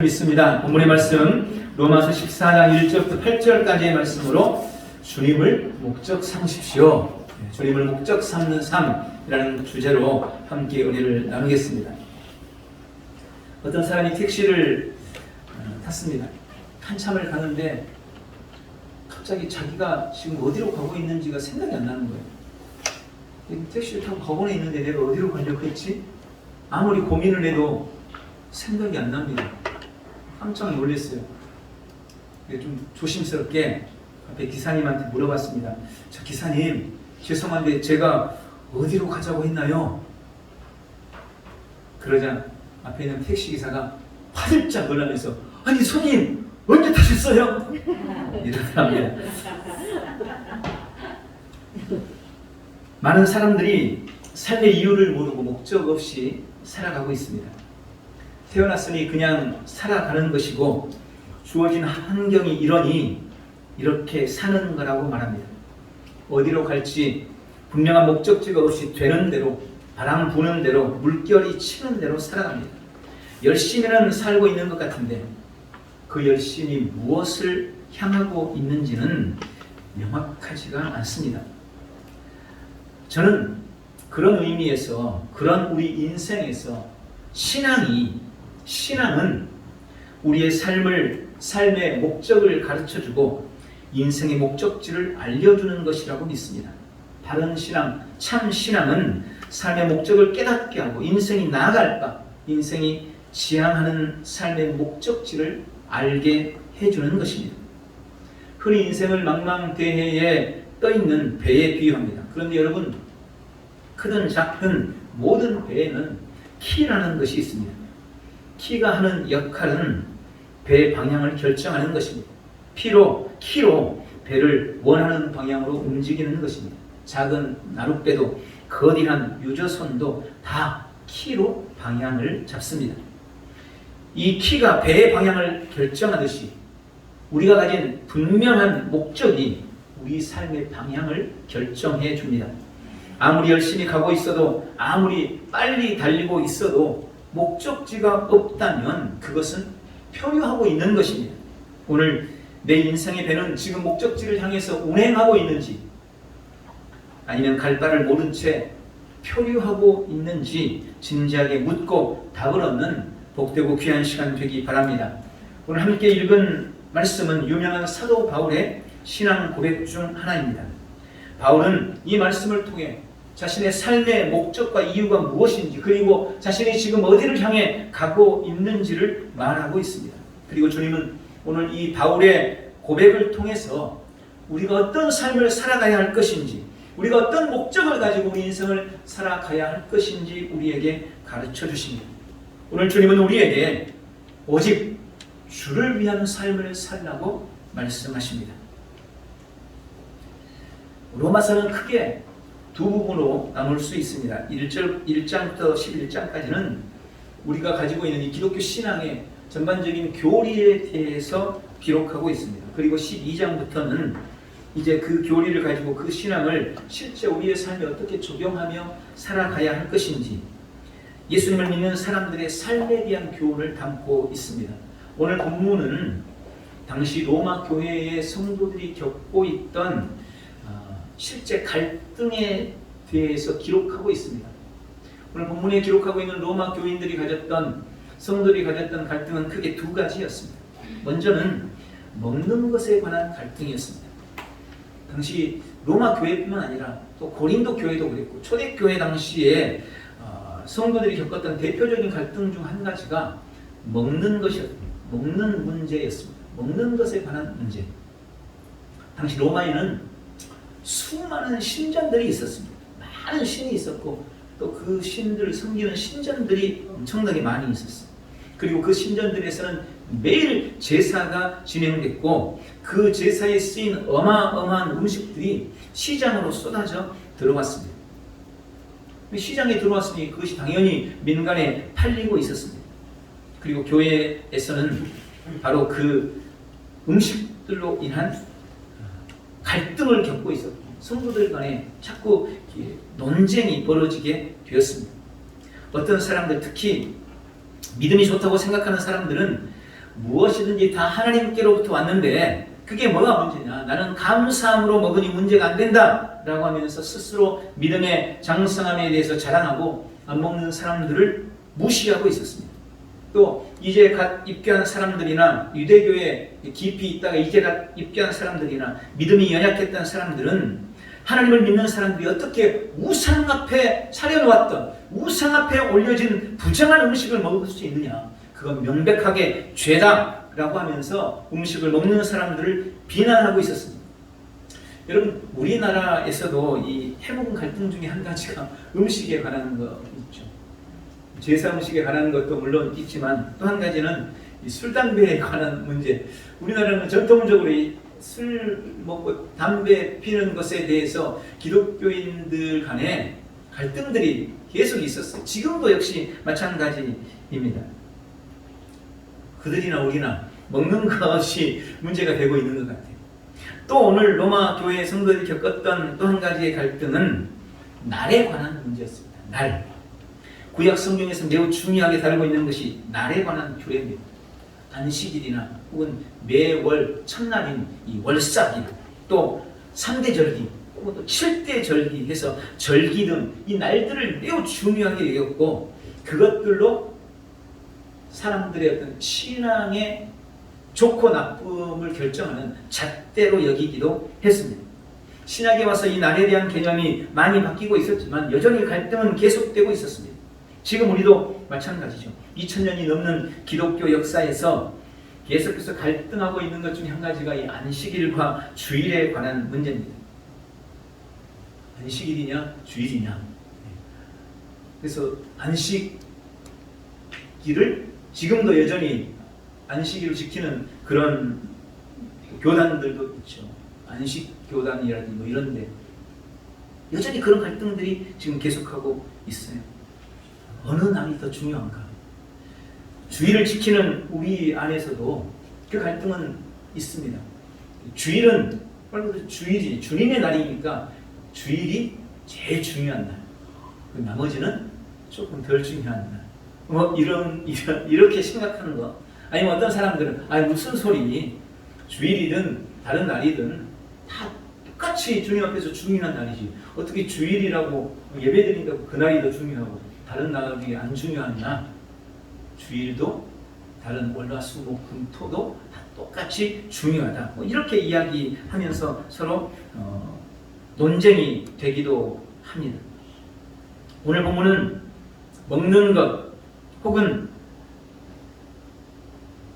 믿습니다. 본문의 말씀 로마서 14장 1절부터 8절까지의 말씀으로 주님을 목적 삼으십시오. 주님을 목적 삼는 삶이라는 주제로 함께 은혜를 나누겠습니다. 어떤 사람이 택시를 탔습니다. 한참을 가는데 갑자기 자기가 지금 어디로 가고 있는지가 생각이 안 나는 거예요. 택시를 타고 법원에 있는데 내가 어디로 가려고 했지? 아무리 고민을 해도 생각이 안 납니다. 깜짝 놀랐어요. 좀 조심스럽게 앞에 기사님한테 물어봤습니다. 저 기사님, 죄송한데 제가 어디로 가자고 했나요? 그러자 앞에 있는 택시기사가 화들짝 놀라면서 아니 손님 언제 타셨어요? 이러더랍니다. 많은 사람들이 삶의 이유를 모르고 목적 없이 살아가고 있습니다. 태어났으니 그냥 살아가는 것이고 주어진 환경이 이러니 이렇게 사는 거라고 말합니다. 어디로 갈지 분명한 목적지가 없이 되는 대로, 바람 부는 대로, 물결이 치는 대로 살아갑니다. 열심히는 살고 있는 것 같은데 그 열심히 무엇을 향하고 있는지는 명확하지가 않습니다. 저는 그런 의미에서, 그런 우리 인생에서 신앙은 우리의 삶의 목적을 가르쳐주고 인생의 목적지를 알려주는 것이라고 믿습니다. 바른 신앙, 참 신앙은 삶의 목적을 깨닫게 하고 인생이 나아갈 바, 인생이 지향하는 삶의 목적지를 알게 해주는 것입니다. 흔히 인생을 망망대해에 떠있는 배에 비유합니다. 그런데 여러분, 크든 작든 모든 배에는 키라는 것이 있습니다. 키가 하는 역할은 배의 방향을 결정하는 것입니다. 키로 배를 원하는 방향으로 움직이는 것입니다. 작은 나룻배도 거대한 유조선도 다 키로 방향을 잡습니다. 이 키가 배의 방향을 결정하듯이 우리가 가진 분명한 목적이 우리 삶의 방향을 결정해 줍니다. 아무리 열심히 가고 있어도, 아무리 빨리 달리고 있어도 목적지가 없다면 그것은 표류하고 있는 것입니다. 오늘 내 인생의 배는 지금 목적지를 향해서 운행하고 있는지 아니면 갈 바를 모른 채 표류하고 있는지 진지하게 묻고 답을 얻는 복되고 귀한 시간 되기 바랍니다. 오늘 함께 읽은 말씀은 유명한 사도 바울의 신앙 고백 중 하나입니다. 바울은 이 말씀을 통해 자신의 삶의 목적과 이유가 무엇인지, 그리고 자신이 지금 어디를 향해 가고 있는지를 말하고 있습니다. 그리고 주님은 오늘 이 바울의 고백을 통해서 우리가 어떤 삶을 살아가야 할 것인지, 우리가 어떤 목적을 가지고 우리 인생을 살아가야 할 것인지 우리에게 가르쳐 주십니다. 오늘 주님은 우리에게 오직 주를 위한 삶을 살라고 말씀하십니다. 로마서는 크게 두 부분으로 나눌 수 있습니다. 1장부터 11장까지는 우리가 가지고 있는 이 기독교 신앙의 전반적인 교리에 대해서 기록하고 있습니다. 그리고 12장부터는 이제 그 교리를 가지고 그 신앙을 실제 우리의 삶에 어떻게 적용하며 살아가야 할 것인지, 예수님을 믿는 사람들의 삶에 대한 교훈을 담고 있습니다. 오늘 본문은 당시 로마 교회의 성도들이 겪고 있던 실제 갈등에 대해서 기록하고 있습니다. 오늘 본문에 기록하고 있는 로마 교인들이 가졌던, 성도들이 가졌던 갈등은 크게 두 가지였습니다. 먼저는 먹는 것에 관한 갈등이었습니다. 당시 로마 교회뿐만 아니라 또 고린도 교회도 그랬고 초대교회 당시에 성도들이 겪었던 대표적인 갈등 중 한 가지가 먹는 문제였습니다. 먹는 것에 관한 문제. 당시 로마에는 수많은 신전들이 있었습니다. 많은 신이 있었고 또 그 신들을 섬기는 신전들이 엄청나게 많이 있었어요. 그리고 그 신전들에서는 매일 제사가 진행됐고 그 제사에 쓰인 어마어마한 음식들이 시장으로 쏟아져 들어왔습니다. 시장에 들어왔으니 그것이 당연히 민간에 팔리고 있었습니다. 그리고 교회에서는 바로 그 음식들로 인한 갈등을 겪고 있었고 성도들 간에 자꾸 논쟁이 벌어지게 되었습니다. 어떤 사람들, 특히 믿음이 좋다고 생각하는 사람들은 무엇이든지 다 하나님께로부터 왔는데 그게 뭐가 문제냐? 나는 감사함으로 먹으니 문제가 안 된다 라고 하면서 스스로 믿음의 장성함에 대해서 자랑하고 안 먹는 사람들을 무시하고 있었습니다. 또 이제 갓 입교한 사람들이나 유대교에 깊이 있다가 이제 갓 입교한 사람들이나 믿음이 연약했던 사람들은 하나님을 믿는 사람들이 어떻게 우상 앞에 차려놓았던 우상 앞에 올려진 부정한 음식을 먹을 수 있느냐, 그건 명백하게 죄다 라고 하면서 음식을 먹는 사람들을 비난하고 있었습니다. 여러분, 우리나라에서도 이 해묵은 갈등 중에 한 가지가 음식에 관한 거 있죠. 제사 음식에 관한 것도 물론 있지만 또 한 가지는 이 술, 담배에 관한 문제. 우리나라는 전통적으로 이 술 먹고 담배 피는 것에 대해서 기독교인들 간에 갈등들이 계속 있었어요. 지금도 역시 마찬가지입니다. 그들이나 우리나 먹는 것이 문제가 되고 있는 것 같아요. 또 오늘 로마 교회 성도들이 겪었던 또 한 가지의 갈등은 날에 관한 문제였습니다. 날. 구약 성경에서 매우 중요하게 다루고 있는 것이 날에 관한 규례입니다. 안식일이나 혹은 매월 첫날인 이 월삭일, 또 3대 절기, 혹은 또 7대 절기 해서 절기 등 이 날들을 매우 중요하게 여겼고 그것들로 사람들의 어떤 신앙의 좋고 나쁨을 결정하는 잣대로 여기기도 했습니다. 신약에 와서 이 날에 대한 개념이 많이 바뀌고 있었지만 여전히 갈등은 계속되고 있었습니다. 지금 우리도 마찬가지죠. 2000년이 넘는 기독교 역사에서 계속해서 갈등하고 있는 것 중에 한 가지가 이 안식일과 주일에 관한 문제입니다. 안식일이냐 주일이냐. 그래서 안식일을 지금도 여전히 안식일을 지키는 그런 교단들도 있죠. 안식교단이라든지 뭐 이런데 여전히 그런 갈등들이 지금 계속하고 있어요. 어느 날이 더 중요한가? 주일을 지키는 우리 안에서도 그 갈등은 있습니다. 주일은 주일이 주님의 날이니까 주일이 제일 중요한 날. 그 나머지는 조금 덜 중요한 날. 뭐 이렇게 생각하는 거. 아니면 어떤 사람들은 무슨 소리니? 주일이든 다른 날이든 다 똑같이 주님 앞에서 중요한 날이지. 어떻게 주일이라고 예배드린다고 그날이 더 중요하고 다른 날이 안 중요하냐? 주일도 다른 월화수목금토도 다 똑같이 중요하다. 뭐 이렇게 이야기하면서 서로 논쟁이 되기도 합니다. 오늘 본문은 먹는 것 혹은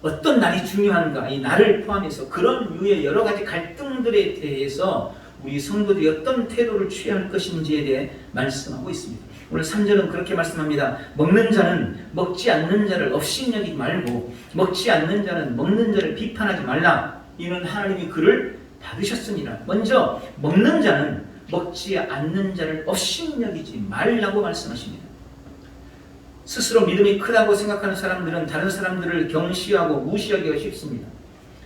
어떤 날이 중요한가, 이 날을 포함해서 그런 류의 여러 가지 갈등들에 대해서 우리 성도들이 어떤 태도를 취해야 할 것인지에 대해 말씀하고 있습니다. 오늘 3절은 그렇게 말씀합니다. 먹는 자는 먹지 않는 자를 업신여기지 말고 먹지 않는 자는 먹는 자를 비판하지 말라. 이는 하나님이 그를 받으셨으니라. 먼저 먹는 자는 먹지 않는 자를 업신여기지 말라고 말씀하십니다. 스스로 믿음이 크다고 생각하는 사람들은 다른 사람들을 경시하고 무시하기가 쉽습니다.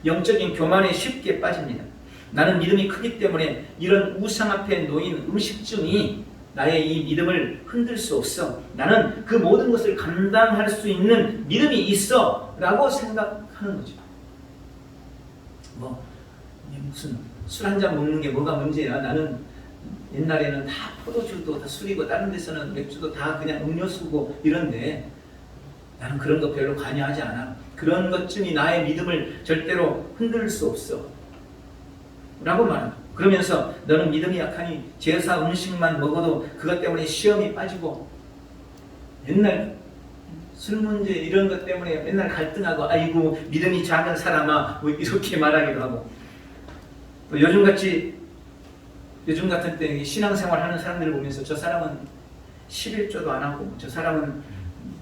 영적인 교만에 쉽게 빠집니다. 나는 믿음이 크기 때문에 이런 우상 앞에 놓인 음식증이 나의 이 믿음을 흔들 수 없어. 나는 그 모든 것을 감당할 수 있는 믿음이 있어 라고 생각하는 거죠. 무슨 술 한 잔 먹는 게 뭐가 문제야. 나는 옛날에는 다 포도주도 다 술이고 다른 데서는 맥주도 다 그냥 음료수고 이런데 나는 그런 거 별로 관여하지 않아. 그런 것쯤이 나의 믿음을 절대로 흔들 수 없어 라고 말합니다. 그러면서 너는 믿음이 약하니 제사 음식만 먹어도 그것 때문에 시험이 빠지고 옛날 술 문제 이런 것 때문에 맨날 갈등하고 아이고 믿음이 작은 사람아 뭐 이렇게 말하기도 하고 또 요즘 같은 때 신앙생활 하는 사람들을 보면서 저 사람은 11조도 안 하고 저 사람은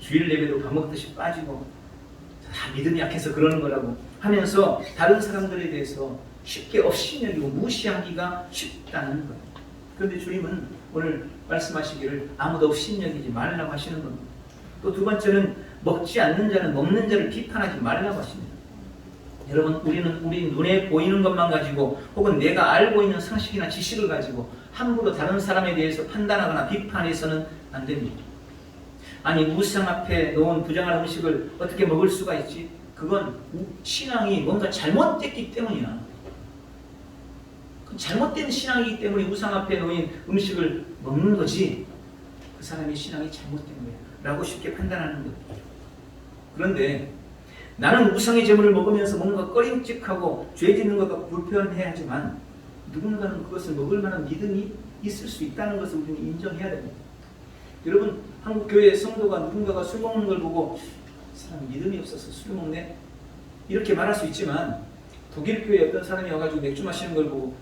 주일 예배도 밥 먹듯이 빠지고 다 믿음이 약해서 그러는 거라고 하면서 다른 사람들에 대해서 쉽게 업신여기고 무시하기가 쉽다는 거예요. 그런데 주님은 오늘 말씀하시기를 아무도 업신여기지 말라고 하시는 겁니다. 또 두 번째는 먹지 않는 자는 먹는 자를 비판하지 말라고 하십니다. 여러분, 우리 눈에 보이는 것만 가지고 혹은 내가 알고 있는 상식이나 지식을 가지고 함부로 다른 사람에 대해서 판단하거나 비판해서는 안 됩니다. 아니 우상 앞에 놓은 부정한 음식을 어떻게 먹을 수가 있지? 그건 신앙이 뭔가 잘못됐기 때문이야. 잘못된 신앙이기 때문에 우상 앞에 놓인 음식을 먹는 거지 그 사람의 신앙이 잘못된 거야 라고 쉽게 판단하는 거예요. 그런데 나는 우상의 제물을 먹으면서 뭔가 꺼림칙하고 죄 짓는 것 같고 불편해하지만 누군가는 그것을 먹을 만한 믿음이 있을 수 있다는 것을 우리는 인정해야 됩니다. 여러분, 한국 교회 성도가 누군가가 술 먹는 걸 보고 이 사람 믿음이 없어서 술 먹네 이렇게 말할 수 있지만 독일 교회에 어떤 사람이 와가지고 맥주 마시는 걸 보고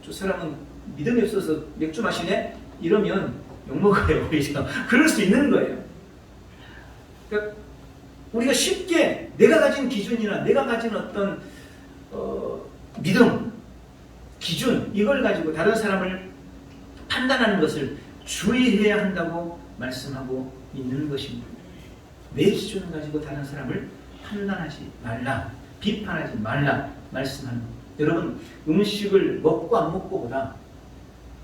저 사람은 믿음이 없어서 맥주 마시네? 이러면 욕먹어요. 그럴 수 있는 거예요. 그러니까 우리가 쉽게 내가 가진 기준이나 내가 가진 어떤 믿음, 기준 이걸 가지고 다른 사람을 판단하는 것을 주의해야 한다고 말씀하고 있는 것입니다. 내 기준을 가지고 다른 사람을 판단하지 말라, 비판하지 말라 말씀하는 것. 여러분, 음식을 먹고 안 먹고보다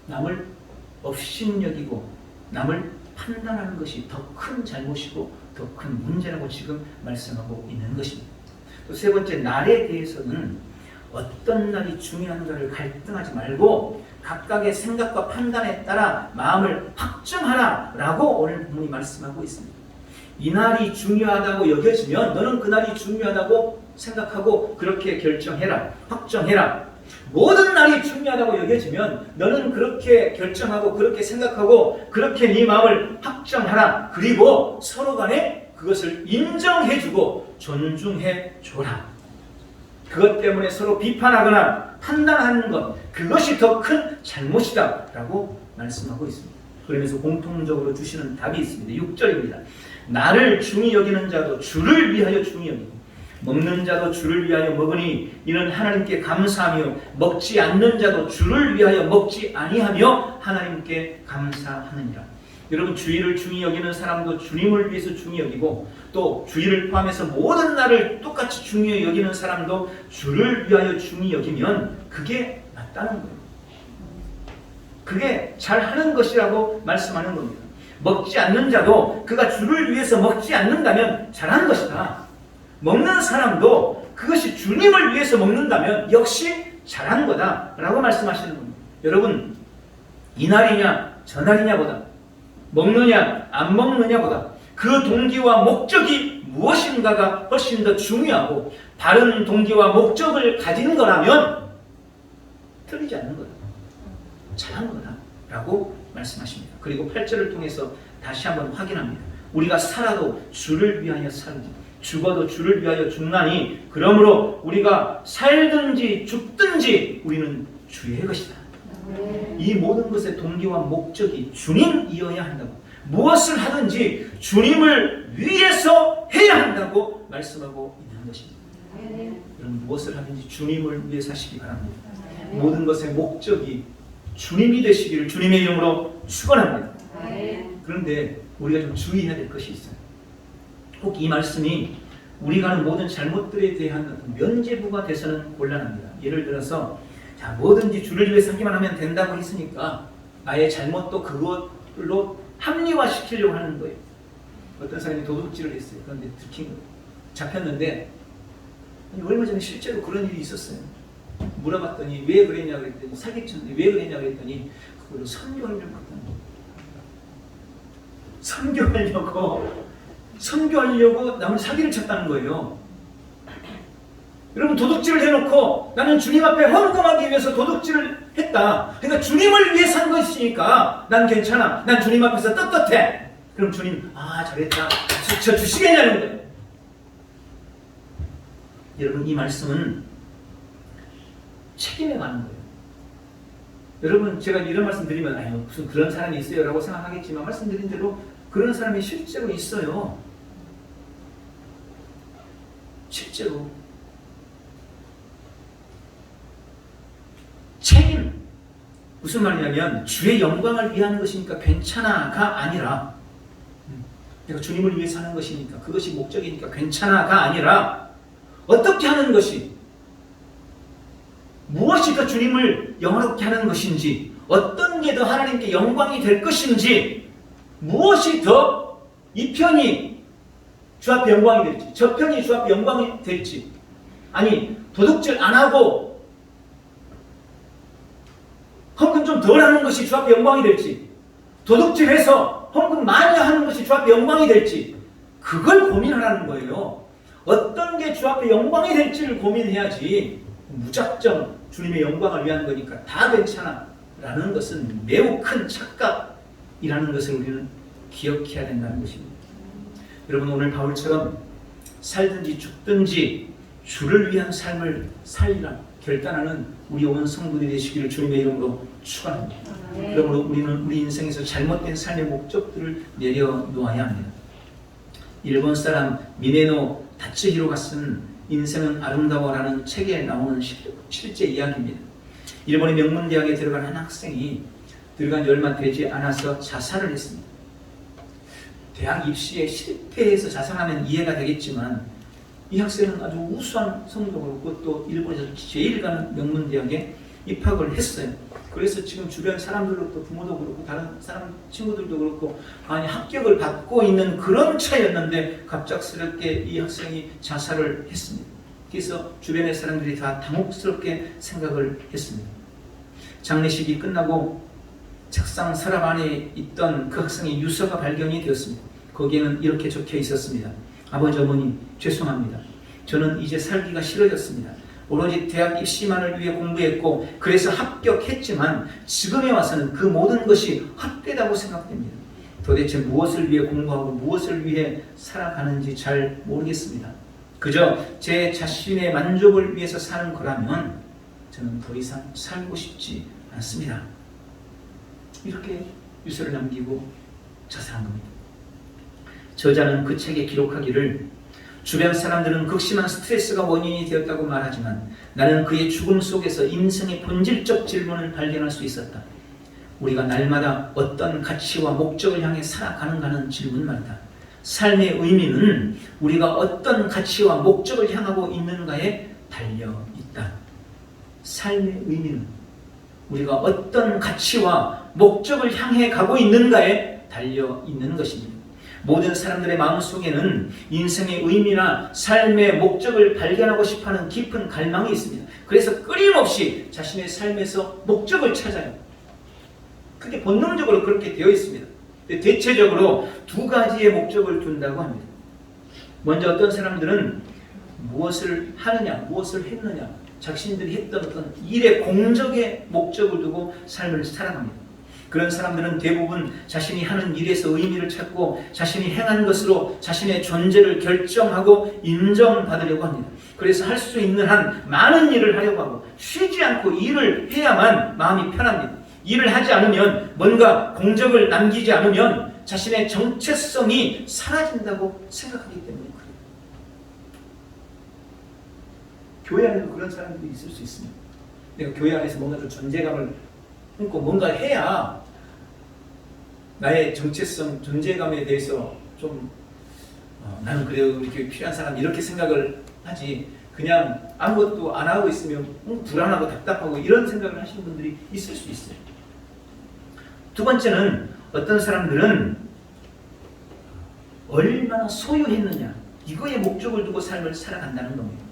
남을 업신여기고 남을 판단하는 것이 더 큰 잘못이고 더 큰 문제라고 지금 말씀하고 있는 것입니다. 또 세 번째, 날에 대해서는 어떤 날이 중요한가를 갈등하지 말고 각각의 생각과 판단에 따라 마음을 확정하라 라고 오늘 본문이 말씀하고 있습니다. 이 날이 중요하다고 여겨지면 너는 그 날이 중요하다고 생각하고 그렇게 결정해라, 확정해라. 모든 날이 중요하다고 여겨지면 너는 그렇게 결정하고 그렇게 생각하고 그렇게 네 마음을 확정하라. 그리고 서로 간에 그것을 인정해주고 존중해줘라. 그것 때문에 서로 비판하거나 판단하는 것, 그것이 더 큰 잘못이다 라고 말씀하고 있습니다. 그러면서 공통적으로 주시는 답이 있습니다. 6절입니다. 나를 중히 여기는 자도 주를 위하여 중히 여기고 먹는 자도 주를 위하여 먹으니 이는 하나님께 감사하며 먹지 않는 자도 주를 위하여 먹지 아니하며 하나님께 감사하느니라. 여러분, 주의를 중히 여기는 사람도 주님을 위해서 중히 여기고 또 주의를 포함해서 모든 날을 똑같이 중히 여기는 사람도 주를 위하여 중히 여기면 그게 맞다는 거예요. 그게 잘하는 것이라고 말씀하는 겁니다. 먹지 않는 자도 그가 주를 위해서 먹지 않는다면 잘하는 것이다. 먹는 사람도 그것이 주님을 위해서 먹는다면 역시 잘하는 거다 라고 말씀하시는 겁니다. 여러분, 이날이냐 저날이냐보다 먹느냐 안 먹느냐보다 그 동기와 목적이 무엇인가가 훨씬 더 중요하고 다른 동기와 목적을 가진 거라면 틀리지 않는 거다, 잘한 거다 라고 말씀하십니다. 그리고 8절을 통해서 다시 한번 확인합니다. 우리가 살아도 주를 위하여 살지 죽어도 주를 위하여 죽나니 그러므로 우리가 살든지 죽든지 우리는 주의 것이다. 이 모든 것의 동기와 목적이 주님이어야 한다고, 무엇을 하든지 주님을 위해서 해야 한다고 말씀하고 있는 것입니다. 여러분, 무엇을 하든지 주님을 위해서 하시기 바랍니다. 모든 것의 목적이 주님이 되시기를 주님의 이름으로 축원합니다. 그런데 우리가 좀 주의해야 될 것이 있어요. 꼭 이 말씀이 우리가 하는 모든 잘못들에 대한 면죄부가 돼서는 곤란합니다. 예를 들어서 자, 뭐든지 주를 위해서 하기만 하면 된다고 했으니까 나의 잘못도 그것로 합리화시키려고 하는 거예요. 어떤 사람이 도둑질을 했어요. 그런데 들킨 거예요. 잡혔는데 얼마 전에 실제로 그런 일이 있었어요. 물어봤더니 왜 그랬냐고 그랬더니 사기쳤는데 왜 그랬냐고 그랬더니 그걸로 선교하려고 선교하려고 남을 사기를 쳤다는 거예요. 여러분, 도둑질을 해놓고 나는 주님 앞에 헌금하기 위해서 도둑질을 했다. 그러니까 주님을 위해 산 것이니까 난 괜찮아. 난 주님 앞에서 떳떳해. 그럼 주님, 아 잘했다, 저 주시겠냐는 거예요. 여러분, 이 말씀은 책임에 관한 거예요. 여러분, 제가 이런 말씀 드리면 아유 무슨 그런 사람이 있어요 라고 생각하겠지만 말씀드린 대로 그런 사람이 실제로 있어요. 실제로. 책임, 무슨 말이냐면 주의 영광을 위한 것이니까 괜찮아가 아니라 내가 주님을 위해서 하는 것이니까 그것이 목적이니까 괜찮아가 아니라 어떻게 하는 것이, 무엇이 더 주님을 영화롭게 하는 것인지, 어떤 게 더 하나님께 영광이 될 것인지, 무엇이 더 이 편이 주 앞에 영광이 될지, 저편이 주 앞에 영광이 될지, 아니 도둑질 안 하고 헌금 좀 덜 하는 것이 주 앞에 영광이 될지, 도둑질해서 헌금 많이 하는 것이 주 앞에 영광이 될지, 그걸 고민하라는 거예요. 어떤 게 주 앞에 영광이 될지를 고민해야지 무작정 주님의 영광을 위한 거니까 다 괜찮아 라는 것은 매우 큰 착각이라는 것을 우리는 기억해야 된다는 것입니다. 여러분, 오늘 바울처럼 살든지 죽든지 주를 위한 삶을 살리라 결단하는 우리 온 성도들이 되시기를 주님의 이름으로 축원합니다. 그러므로 우리는 우리 인생에서 잘못된 삶의 목적들을 내려놓아야 합니다. 일본 사람 미네노 다츠히로가 쓴 인생은 아름다워라는 책에 나오는 실제 이야기입니다. 일본의 명문대학에 들어간 한 학생이 들어간 지 얼마 되지 않아서 자살을 했습니다. 대학 입시에 실패해서 자살하면 이해가 되겠지만 이 학생은 아주 우수한 성적으로 그것도 일본에서 제일 가는 명문대학에 입학을 했어요. 그래서 지금 주변 사람들로부터 부모도 그렇고 다른 사람 친구들도 그렇고 많이 합격을 받고 있는 그런 차였는데 갑작스럽게 이 학생이 자살을 했습니다. 그래서 주변의 사람들이 다 당혹스럽게 생각을 했습니다. 장례식이 끝나고 책상 서랍 안에 있던 그 학생의 유서가 발견이 되었습니다. 거기에는 이렇게 적혀 있었습니다. 아버지, 어머니 죄송합니다. 저는 이제 살기가 싫어졌습니다. 오로지 대학 입시만을 위해 공부했고 그래서 합격했지만 지금에 와서는 그 모든 것이 헛되다고 생각됩니다. 도대체 무엇을 위해 공부하고 무엇을 위해 살아가는지 잘 모르겠습니다. 그저 제 자신의 만족을 위해서 사는 거라면 저는 더 이상 살고 싶지 않습니다. 이렇게 유서를 남기고 자살한 겁니다. 저자는 그 책에 기록하기를 주변 사람들은 극심한 스트레스가 원인이 되었다고 말하지만 나는 그의 죽음 속에서 인생의 본질적 질문을 발견할 수 있었다. 우리가 날마다 어떤 가치와 목적을 향해 살아가는가는 질문 말이다. 삶의 의미는 우리가 어떤 가치와 목적을 향하고 있는가에 달려있다. 삶의 의미는 우리가 어떤 가치와 목적을 향해 가고 있는가에 달려있는 것입니다. 모든 사람들의 마음속에는 인생의 의미나 삶의 목적을 발견하고 싶어하는 깊은 갈망이 있습니다. 그래서 끊임없이 자신의 삶에서 목적을 찾아요. 그게 본능적으로 그렇게 되어 있습니다. 대체적으로 두 가지의 목적을 둔다고 합니다. 먼저 어떤 사람들은 무엇을 하느냐, 무엇을 했느냐, 자신들이 했던 어떤 일의 공적의 목적을 두고 삶을 살아갑니다. 그런 사람들은 대부분 자신이 하는 일에서 의미를 찾고 자신이 행한 것으로 자신의 존재를 결정하고 인정받으려고 합니다. 그래서 할 수 있는 한 많은 일을 하려고 하고 쉬지 않고 일을 해야만 마음이 편합니다. 일을 하지 않으면 뭔가 공적을 남기지 않으면 자신의 정체성이 사라진다고 생각하기 때문에 그래요. 교회 안에도 그런 사람들이 있을 수 있습니다. 내가 교회 안에서 뭔가 좀 존재감을 품고 뭔가 해야 나의 정체성, 존재감에 대해서 좀 나는 그래도 이렇게 필요한 사람 이렇게 생각을 하지 그냥 아무것도 안 하고 있으면 불안하고 답답하고 이런 생각을 하시는 분들이 있을 수 있어요. 두 번째는 어떤 사람들은 얼마나 소유했느냐 이거에 목적을 두고 삶을 살아간다는 겁니다.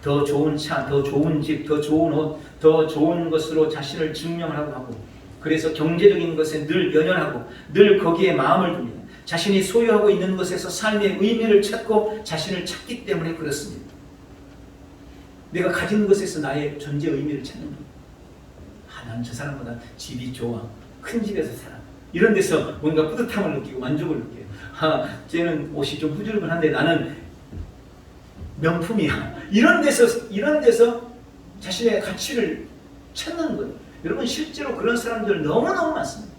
더 좋은 차, 더 좋은 집, 더 좋은 옷, 더 좋은 것으로 자신을 증명하려고 하고 그래서 경제적인 것에 늘 연연하고 늘 거기에 마음을 둡니다. 자신이 소유하고 있는 것에서 삶의 의미를 찾고 자신을 찾기 때문에 그렇습니다. 내가 가진 것에서 나의 존재 의미를 찾는 겁니다. 난 저 사람보다 집이 좋아. 큰 집에서 살아. 이런 데서 뭔가 뿌듯함을 느끼고 만족을 느껴요. 쟤는 옷이 좀 후줄근한데 나는 명품이야. 이런 데서 자신의 가치를 찾는 거예요. 여러분 실제로 그런 사람들 너무너무 많습니다.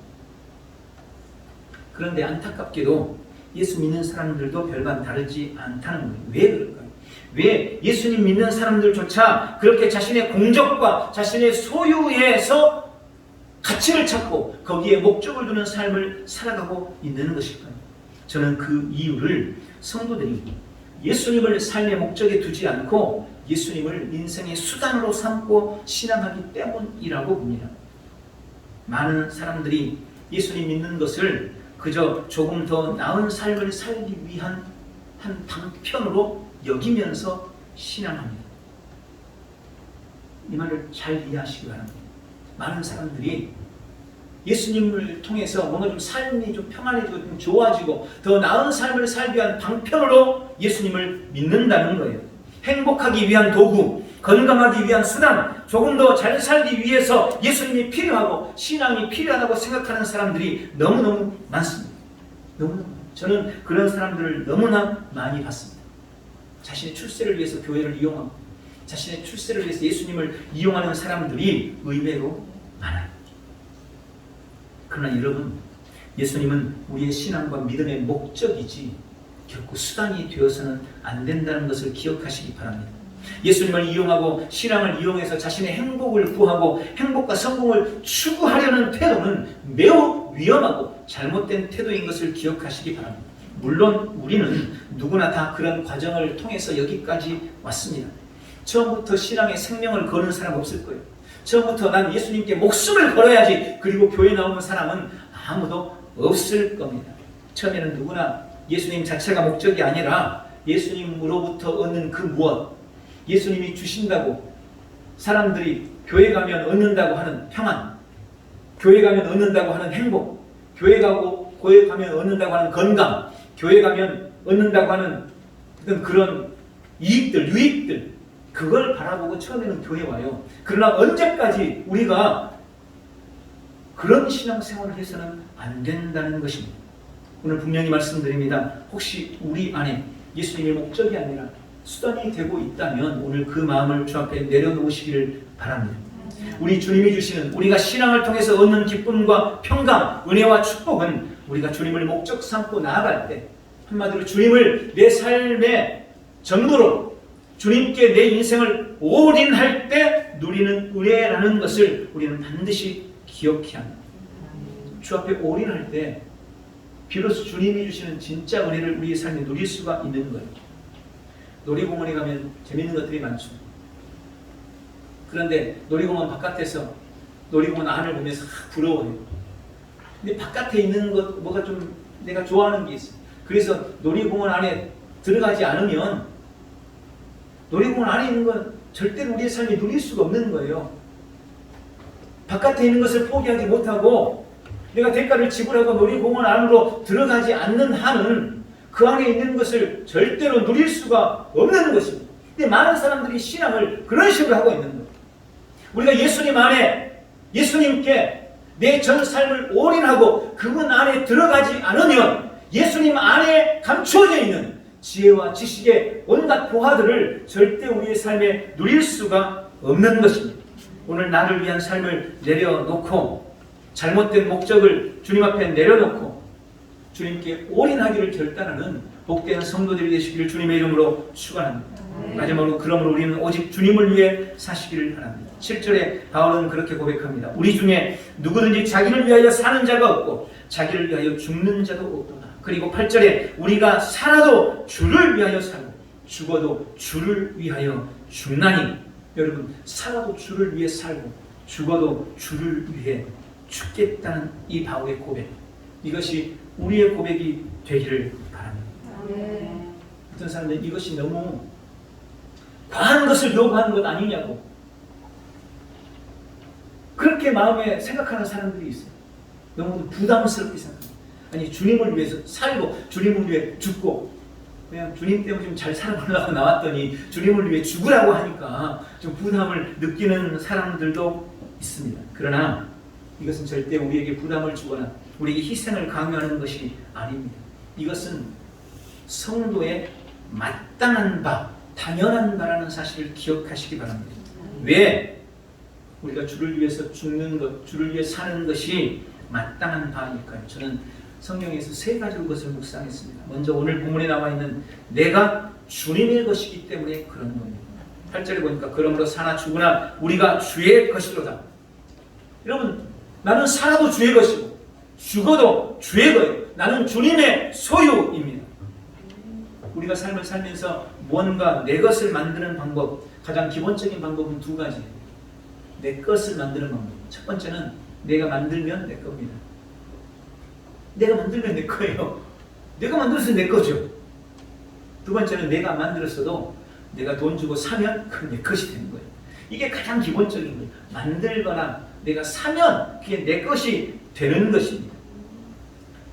그런데 안타깝게도 예수 믿는 사람들도 별반 다르지 않다는 거예요. 왜 그럴까요? 왜 예수님 믿는 사람들조차 그렇게 자신의 공적과 자신의 소유에서 가치를 찾고 거기에 목적을 두는 삶을 살아가고 있는 것일까요? 저는 그 이유를 성도들이 예수님을 삶의 목적에 두지 않고 예수님을 인생의 수단으로 삼고 신앙하기 때문이라고 봅니다. 많은 사람들이 예수님 믿는 것을 그저 조금 더 나은 삶을 살기 위한 한 방편으로 여기면서 신앙합니다. 이 말을 잘 이해하시기 바랍니다. 많은 사람들이 예수님을 통해서 뭔가 좀 삶이 좀 평안해지고 좀 좋아지고 더 나은 삶을 살기 위한 방편으로 예수님을 믿는다는 거예요. 행복하기 위한 도구, 건강하기 위한 수단, 조금 더 잘 살기 위해서 예수님이 필요하고 신앙이 필요하다고 생각하는 사람들이 너무너무 많습니다. 너무너무. 저는 그런 사람들을 너무나 많이 봤습니다. 자신의 출세를 위해서 교회를 이용하고 자신의 출세를 위해서 예수님을 이용하는 사람들이 의외로 많아요. 그러나 여러분, 예수님은 우리의 신앙과 믿음의 목적이지 결코 수단이 되어서는 안 된다는 것을 기억하시기 바랍니다. 예수님을 이용하고 신앙을 이용해서 자신의 행복을 구하고 행복과 성공을 추구하려는 태도는 매우 위험하고 잘못된 태도인 것을 기억하시기 바랍니다. 물론 우리는 누구나 다 그런 과정을 통해서 여기까지 왔습니다. 처음부터 신앙의 생명을 거는 사람 없을 거예요. 처음부터 난 예수님께 목숨을 걸어야지 그리고 교회 나오는 사람은 아무도 없을 겁니다. 처음에는 누구나 예수님 자체가 목적이 아니라 예수님으로부터 얻는 그 무엇, 예수님이 주신다고 사람들이 교회 가면 얻는다고 하는 평안, 교회 가면 얻는다고 하는 행복, 교회 가면 얻는다고 하는 건강, 교회 가면 얻는다고 하는 그런 이익들, 유익들, 그걸 바라보고 처음에는 교회 와요. 그러나 언제까지 우리가 그런 신앙생활을 해서는 안 된다는 것입니다. 오늘 분명히 말씀드립니다. 혹시 우리 안에 예수님의 목적이 아니라 수단이 되고 있다면 오늘 그 마음을 주 앞에 내려놓으시기를 바랍니다. 우리 주님이 주시는 우리가 신앙을 통해서 얻는 기쁨과 평강, 은혜와 축복은 우리가 주님을 목적 삼고 나아갈 때, 한마디로 주님을 내 삶의 전부로 주님께 내 인생을 올인할 때 누리는 은혜라는 것을 우리는 반드시 기억해야 합니다. 주 앞에 올인할 때 비로소 주님이 주시는 진짜 은혜를 우리의 삶에 누릴 수가 있는 거예요. 놀이공원에 가면 재밌는 것들이 많죠. 그런데 놀이공원 바깥에서 놀이공원 안을 보면서 부러워요. 근데 바깥에 있는 것 뭐가 좀 내가 좋아하는 게 있어요. 그래서 놀이공원 안에 들어가지 않으면 놀이공원 안에 있는 건 절대로 우리의 삶이 누릴 수가 없는 거예요. 바깥에 있는 것을 포기하지 못하고 내가 대가를 지불하고 놀이공원 안으로 들어가지 않는 한은 그 안에 있는 것을 절대로 누릴 수가 없는 것입니다. 근데 많은 사람들이 신앙을 그런 식으로 하고 있는 거예요. 우리가 예수님 안에, 예수님께 내 전 삶을 올인하고 그분 안에 들어가지 않으면 예수님 안에 감추어져 있는 지혜와 지식의 온갖 보화들을 절대 우리의 삶에 누릴 수가 없는 것입니다. 오늘 나를 위한 삶을 내려놓고 잘못된 목적을 주님 앞에 내려놓고 주님께 올인하기를 결단하는 복된 성도들이 되시기를 주님의 이름으로 축원합니다. 마지막으로 그러므로 우리는 오직 주님을 위해 사시기를 바랍니다. 7절에 바울은 그렇게 고백합니다. 우리 중에 누구든지 자기를 위하여 사는 자가 없고 자기를 위하여 죽는 자도 없도다. 그리고 8절에 우리가 살아도 주를 위하여 살고 죽어도 주를 위하여 죽나니. 여러분, 살아도 주를 위해 살고 죽어도 주를 위해 죽겠다는 이 바울의 고백, 이것이 우리의 고백이 되기를 바랍니다. 어떤 사람들은 이것이 너무 과한 것을 요구하는 것 아니냐고 그렇게 마음에 생각하는 사람들이 있어요. 너무 부담스럽게 생각합니다. 아니, 주님을 위해서 살고 주님을 위해 죽고 그냥 주님 때문에 좀 잘 살아보려고 나왔더니 주님을 위해 죽으라고 하니까 좀 부담을 느끼는 사람들도 있습니다. 그러나 이것은 절대 우리에게 부담을 주거나 우리에게 희생을 강요하는 것이 아닙니다. 이것은 성도의 마땅한 바, 당연한 바라는 사실을 기억하시기 바랍니다. 왜? 우리가 주를 위해서 죽는 것, 주를 위해 사는 것이 마땅한 바니까요. 저는 성경에서 세 가지 것을 묵상했습니다. 먼저 오늘 본문에 나와 있는 내가 주님의 것이기 때문에 그런 겁니다. 8절에 보니까 그러므로 사나 죽으나 우리가 주의 것이로다. 여러분, 나는 살아도 주의 것이고 죽어도 주의 거예요. 나는 주님의 소유입니다. 우리가 삶을 살면서 무언가 내 것을 만드는 방법, 가장 기본적인 방법은 두 가지예요. 내 것을 만드는 방법. 첫 번째는 내가 만들면 내 겁니다. 내가 만들면 내 거예요. 내가 만들어서 내 거죠. 두 번째는 내가 만들었어도 내가 돈 주고 사면 그건 내 것이 되는 거예요. 이게 가장 기본적인 거예요. 만들거나 내가 사면 그게 내 것이 되는 것입니다.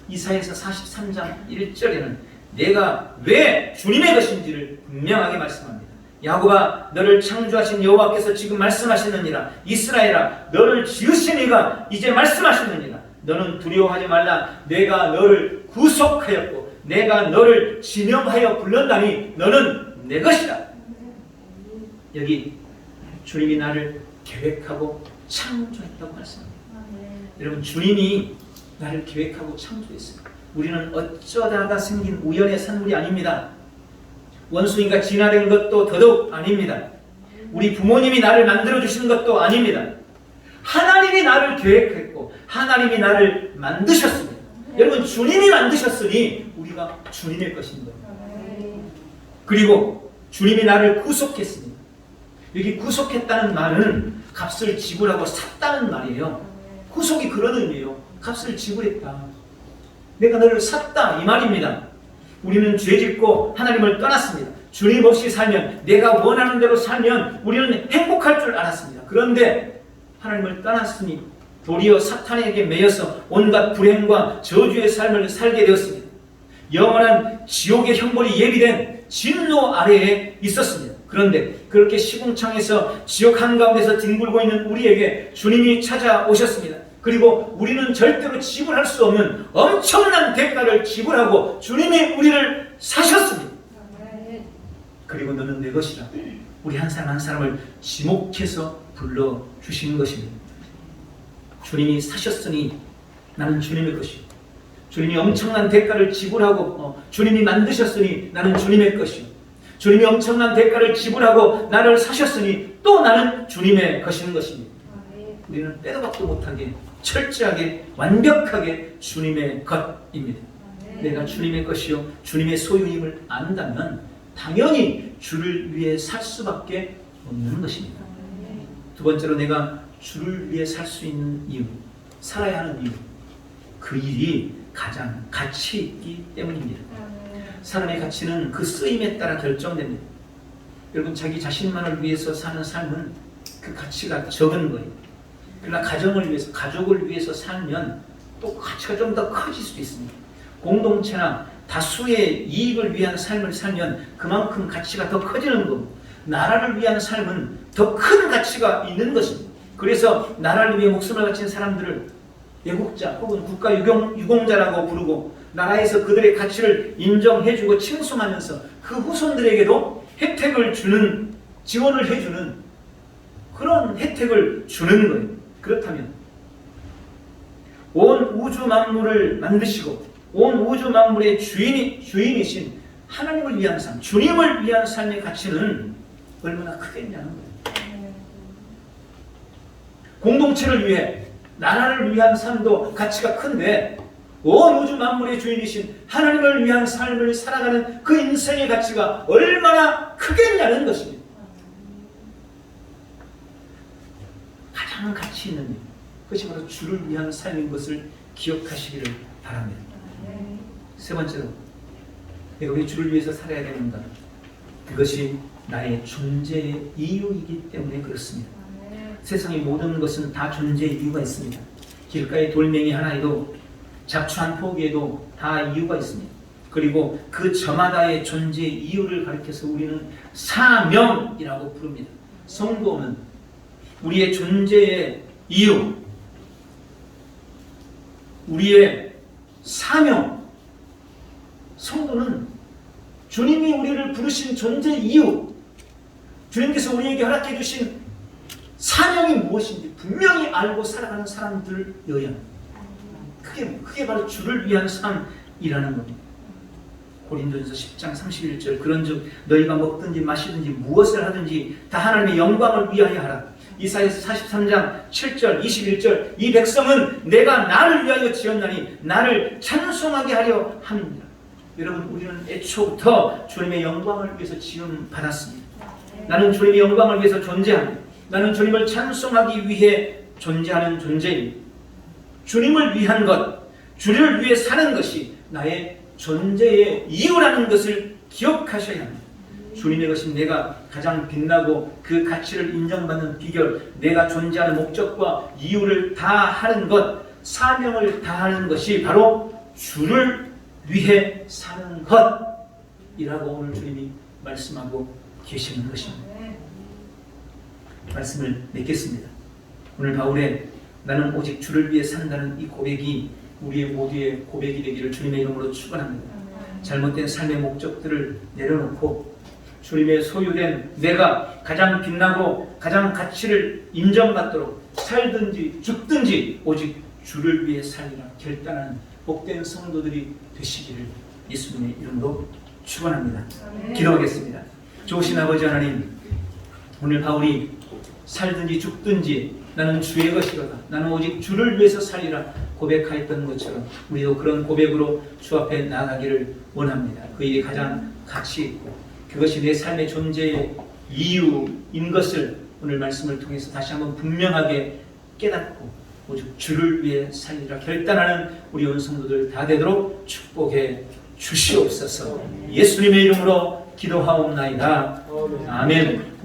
이사야서 43장 1절에는 내가 왜 주님의 것인지를 분명하게 말씀합니다. 야곱아 너를 창조하신 여호와께서 지금 말씀하시느니라. 이스라엘아 너를 지으신 이가 이제 말씀하시느니라. 너는 두려워하지 말라. 내가 너를 구속하였고 내가 너를 지명하여 불렀다니 너는 내 것이다. 여기 주님이 나를 계획하고 창조했다고 말씀합니다. 여러분 주님이 나를 계획하고 창조했어요. 우리는 어쩌다가 생긴 우연의 산물이 아닙니다. 원수인가 진화된 것도 더더욱 아닙니다. 우리 부모님이 나를 만들어주신 것도 아닙니다. 하나님이 나를 계획했고 하나님이 나를 만드셨습니다. 여러분 주님이 만드셨으니 우리가 주님의 것인 거예요. 그리고 주님이 나를 구속했습니다. 여기 구속했다는 말은 값을 지불하고 샀다는 말이에요. 구속이 그런 의미예요. 값을 지불했다. 내가 너를 샀다 이 말입니다. 우리는 죄짓고 하나님을 떠났습니다. 주님 없이 살면 내가 원하는 대로 살면 우리는 행복할 줄 알았습니다. 그런데 하나님을 떠났으니 도리어 사탄에게 매여서 온갖 불행과 저주의 삶을 살게 되었습니다. 영원한 지옥의 형벌이 예비된 진노 아래에 있었습니다. 그런데 그렇게 시궁창에서 지옥 한가운데서 뒹굴고 있는 우리에게 주님이 찾아오셨습니다. 그리고 우리는 절대로 지불할 수 없는 엄청난 대가를 지불하고 주님이 우리를 사셨습니다. 그리고 너는 내 것이라 우리 한 사람 한 사람을 지목해서 불러주신 것입니다. 주님이 사셨으니 나는 주님의 것이요. 주님이 엄청난 대가를 지불하고 주님이 만드셨으니 나는 주님의 것이요. 주님이 엄청난 대가를 지불하고 나를 사셨으니 또 나는 주님의 것인 것입니다. 우리는 빼도 박도 못하게 철저하게 완벽하게 주님의 것입니다. 내가 주님의 것이요 주님의 소유임을 안다면 당연히 주를 위해 살 수밖에 없는 것입니다. 두 번째로 내가 주를 위해 살 수 있는 이유, 살아야 하는 이유, 그 일이 가장 가치 있기 때문입니다. 사람의 가치는 그 쓰임에 따라 결정됩니다. 여러분 자기 자신만을 위해서 사는 삶은 그 가치가 적은 거예요. 그러나 가정을 위해서, 가족을 위해서 살면 또 가치가 좀 더 커질 수도 있습니다. 공동체나 다수의 이익을 위한 삶을 살면 그만큼 가치가 더 커지는 거고 나라를 위한 삶은 더 큰 가치가 있는 것입니다. 그래서 나라를 위해 목숨을 바친 사람들을 애국자 혹은 국가 유공자라고 부르고 나라에서 그들의 가치를 인정해주고 칭송하면서 그 후손들에게도 혜택을 주는, 지원을 해주는 그런 혜택을 주는 거예요. 그렇다면 온 우주 만물을 만드시고 온 우주 만물의 주인이신 하나님을 위한 삶, 주님을 위한 삶의 가치는 얼마나 크겠냐는 거예요. 공동체를 위해, 나라를 위한 삶도 가치가 큰데 온 우주 만물의 주인이신 하나님을 위한 삶을 살아가는 그 인생의 가치가 얼마나 크겠냐는 것입니다. 가장 가치 있는 일, 그것이 바로 주를 위한 삶인 것을 기억하시기를 바랍니다. 세 번째로 내가 왜 주를 위해서 살아야 되는가? 그것이 나의 존재의 이유이기 때문에 그렇습니다. 세상의 모든 것은 다 존재의 이유가 있습니다. 길가의 돌멩이 하나에도 잡초 한 포기에도 다 이유가 있습니다. 그리고 그 저마다의 존재의 이유를 가리켜서 우리는 사명이라고 부릅니다. 성도는 우리의 존재의 이유, 우리의 사명, 성도는 주님이 우리를 부르신 존재의 이유, 주님께서 우리에게 허락해 주신 사명이 무엇인지 분명히 알고 살아가는 사람들이어야 그게 바로 주를 위한 삶이라는 겁니다. 고린도전서 10장 31절 그런즉 너희가 먹든지 마시든지 무엇을 하든지 다 하나님의 영광을 위하여 하라. 이사야서 43장 7절 21절 이 백성은 내가 나를 위하여 지었나니 나를 찬송하게 하려 함이니라. 여러분 우리는 애초부터 주님의 영광을 위해서 지음 받았습니다. 나는 주님의 영광을 위해서 존재합니다. 나는 주님을 찬송하기 위해 존재하는 존재입니다. 주님을 위한 것, 주를 위해 사는 것이 나의 존재의 이유라는 것을 기억하셔야 합니다. 주님의 것이 내가 가장 빛나고 그 가치를 인정받는 비결, 내가 존재하는 목적과 이유를 다하는 것, 사명을 다하는 것이 바로 주를 위해 사는 것이라고 오늘 주님이 말씀하고 계시는 것입니다. 말씀을 맺겠습니다. 오늘 바울의 나는 오직 주를 위해 산다는 이 고백이 우리의 모두의 고백이 되기를 주님의 이름으로 축원합니다. 잘못된 삶의 목적들을 내려놓고 주님의 소유된 내가 가장 빛나고 가장 가치를 인정받도록 살든지 죽든지 오직 주를 위해 살리라 결단하는 복된 성도들이 되시기를 예수님의 이름으로 축원합니다. 기도하겠습니다. 좋으신 아버지 하나님, 오늘 바울이 살든지 죽든지 나는 주의 것이로다, 나는 오직 주를 위해서 살리라 고백하였던 것처럼 우리도 그런 고백으로 주 앞에 나아가기를 원합니다. 그 일이 가장 가치 있고 그것이 내 삶의 존재의 이유인 것을 오늘 말씀을 통해서 다시 한번 분명하게 깨닫고 오직 주를 위해 살리라 결단하는 우리 온 성도들 다 되도록 축복해 주시옵소서. 예수님의 이름으로 기도하옵나이다. 아멘.